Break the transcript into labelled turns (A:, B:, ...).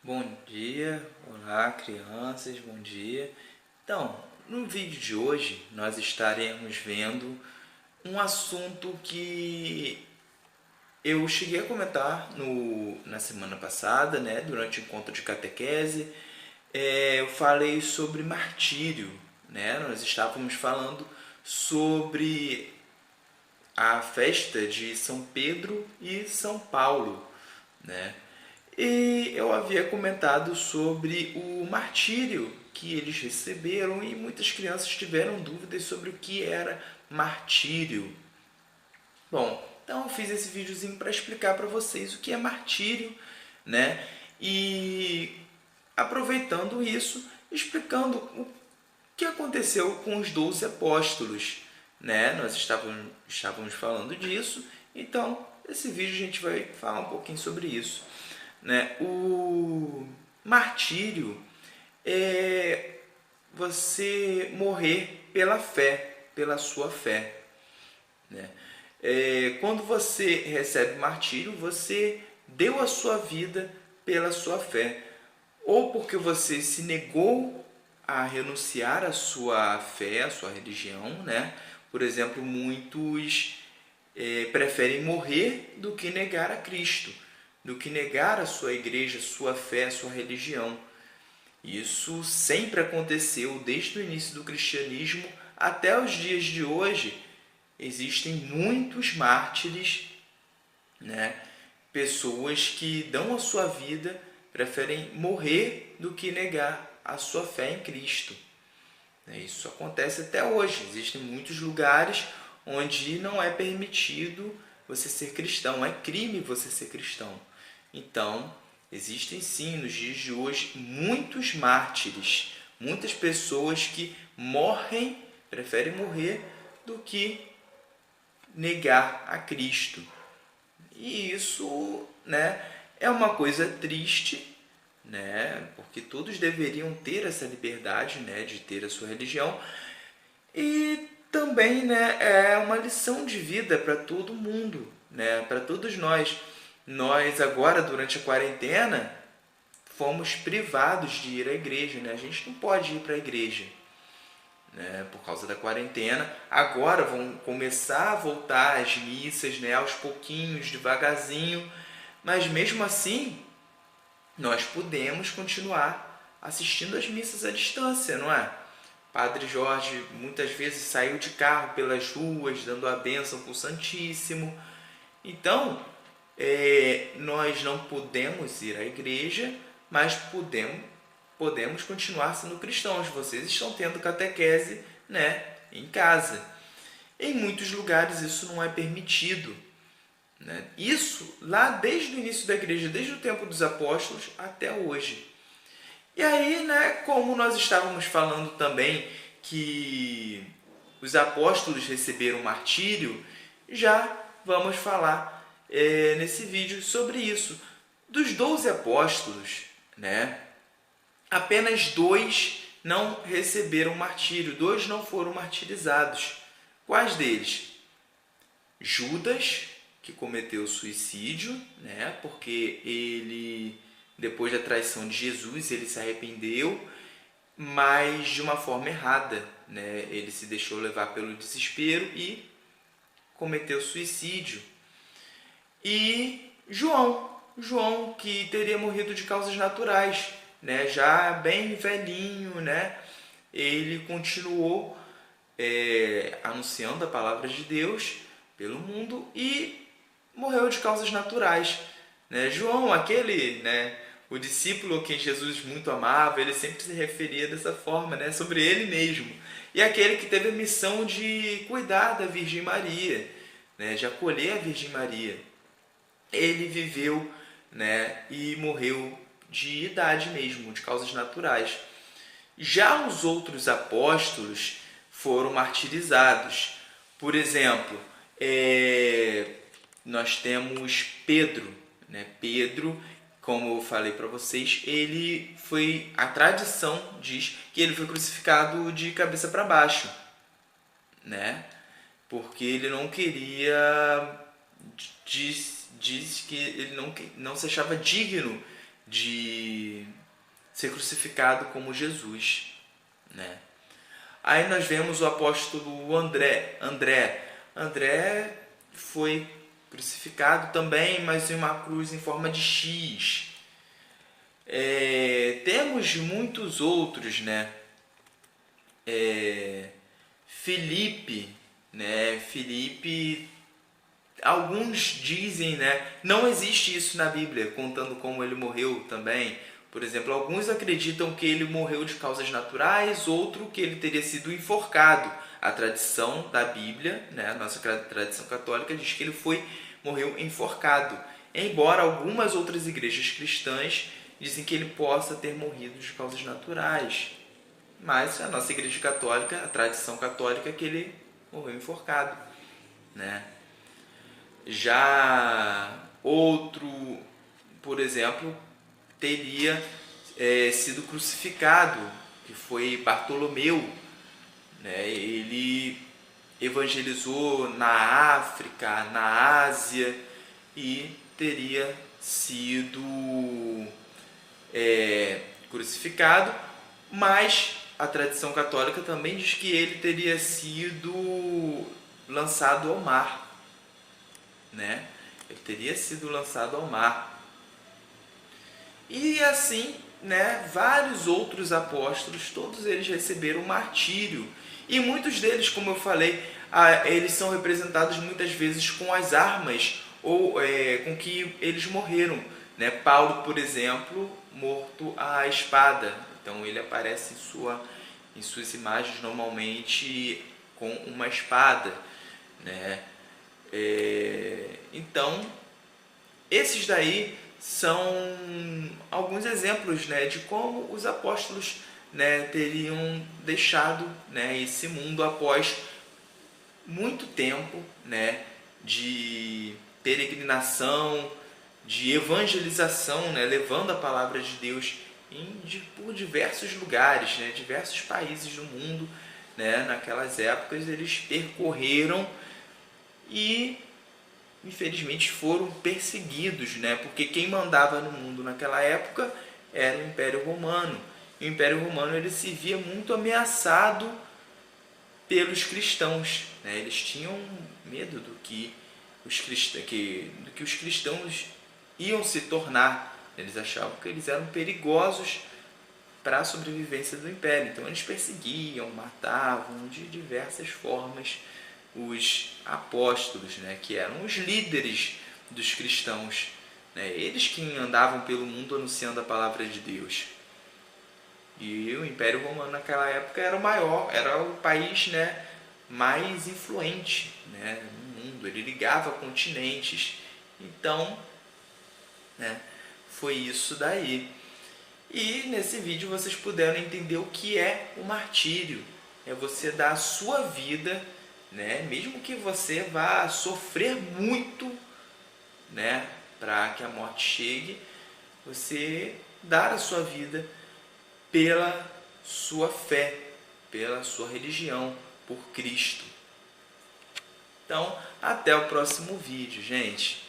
A: Bom dia, olá crianças, bom dia. Então, no vídeo de hoje nós estaremos vendo um assunto que eu cheguei a comentar na semana passada, né, durante o encontro de catequese. Eu falei sobre martírio, né? Nós estávamos falando sobre a festa de São Pedro e São Paulo, né? E eu havia comentado sobre o martírio que eles receberam e muitas crianças tiveram dúvidas sobre o que era martírio. Bom, então eu fiz esse videozinho para explicar para vocês o que é martírio, né? E aproveitando isso, explicando o que aconteceu com os 12 apóstolos, né? Nós estávamos falando disso, então esse vídeo a gente vai falar um pouquinho sobre isso, né? O martírio é você morrer pela fé, pela sua fé, né? Quando você recebe martírio, você deu a sua vida pela sua fé, ou porque você se negou a renunciar à sua fé, à sua religião, né? Por exemplo, muitos preferem morrer do que negar a Cristo, do que negar a sua igreja, a sua fé, a sua religião. Isso sempre aconteceu desde o início do cristianismo até os dias de hoje. Existem muitos mártires, né? Pessoas que dão a sua vida, preferem morrer do que negar a sua fé em Cristo. Isso acontece até hoje. Existem muitos lugares onde não é permitido você ser cristão, é crime você ser cristão. Então, existem sim, nos dias de hoje, muitos mártires, muitas pessoas que morrem, preferem morrer do que negar a Cristo. E isso, né, é uma coisa triste, né, porque todos deveriam ter essa liberdade, né, de ter a sua religião. E também, né, é uma lição de vida para todo mundo, né, para todos nós. Nós agora, durante a quarentena, fomos privados de ir à igreja, né? A gente não pode ir para a igreja, né, por causa da quarentena. Agora vão começar a voltar as missas, né, aos pouquinhos, devagarzinho, mas mesmo assim nós podemos continuar assistindo as missas à distância, não é? Padre Jorge muitas vezes saiu de carro pelas ruas dando a bênção para o Santíssimo. Então, nós não podemos ir à igreja, mas podemos continuar sendo cristãos. Vocês estão tendo catequese, né, em casa. Em muitos lugares isso não é permitido, né? Isso lá desde o início da igreja, desde o tempo dos apóstolos até hoje. E aí, né, como nós estávamos falando também que os apóstolos receberam martírio, já vamos falar nesse vídeo sobre isso. Dos 12 apóstolos, né, apenas 2 não receberam martírio, 2 não foram martirizados. Quais deles? Judas, que cometeu suicídio, né, porque ele, depois da traição de Jesus, ele se arrependeu, mas de uma forma errada, né? Ele se deixou levar pelo desespero e cometeu suicídio. E João que teria morrido de causas naturais, né? Já bem velhinho, né? Ele continuou anunciando a palavra de Deus pelo mundo e morreu de causas naturais, né? João, aquele, né, o discípulo que Jesus muito amava, ele sempre se referia dessa forma, né, sobre ele mesmo. E aquele que teve a missão de cuidar da Virgem Maria, né, de acolher a Virgem Maria. Ele viveu, né, e morreu de idade mesmo, de causas naturais. Já os outros apóstolos foram martirizados. Por exemplo, nós temos Pedro, né? Pedro, como eu falei para vocês, ele foi, a tradição diz que ele foi crucificado de cabeça para baixo, né? Porque ele não queria, diz que ele não se achava digno de ser crucificado como Jesus, né? Aí nós vemos o apóstolo André foi crucificado também, mas em uma cruz em forma de X. Temos muitos outros, né? Filipe, né? Filipe, alguns dizem, né? Não existe isso na Bíblia, contando como ele morreu também. Por exemplo, alguns acreditam que ele morreu de causas naturais, outro que ele teria sido enforcado. A tradição da Bíblia, né, a nossa tradição católica, diz que ele morreu enforcado. Embora algumas outras igrejas cristãs dizem que ele possa ter morrido de causas naturais. Mas a nossa igreja católica, a tradição católica, é que ele morreu enforcado, né? Já outro, por exemplo, teria sido crucificado, que foi Bartolomeu, né? Ele evangelizou na África, na Ásia e teria sido crucificado, mas a tradição católica também diz que ele teria sido lançado ao mar, né? Ele teria sido lançado ao mar. E assim, né, vários outros apóstolos, todos eles receberam martírio. E muitos deles, como eu falei, eles são representados muitas vezes com as armas ou com que eles morreram, né? Paulo, por exemplo, morto à espada. Então ele aparece em suas imagens normalmente com uma espada, né? Então, esses daí são alguns exemplos, né, de como os apóstolos, né, teriam deixado, né, esse mundo após muito tempo, né, de peregrinação, de evangelização, né, levando a palavra de Deus por diversos lugares, né, diversos países do mundo, né, naquelas épocas eles percorreram e infelizmente foram perseguidos, né? Porque quem mandava no mundo naquela época era o Império Romano. E o Império Romano ele se via muito ameaçado pelos cristãos, né? Eles tinham medo do que os cristãos iam se tornar. Eles achavam que eles eram perigosos para a sobrevivência do Império. Então eles perseguiam, matavam de diversas formas os apóstolos, né, que eram os líderes dos cristãos, né, eles que andavam pelo mundo anunciando a palavra de Deus. E o Império Romano naquela época era o maior, era o país, né, mais influente, né, no mundo, ele ligava continentes. Então, né, foi isso daí. E nesse vídeo vocês puderam entender o que é o martírio. É você dar a sua vida, né, mesmo que você vá sofrer muito, né, para que a morte chegue, você dar a sua vida pela sua fé, pela sua religião, por Cristo. Então, até o próximo vídeo, gente.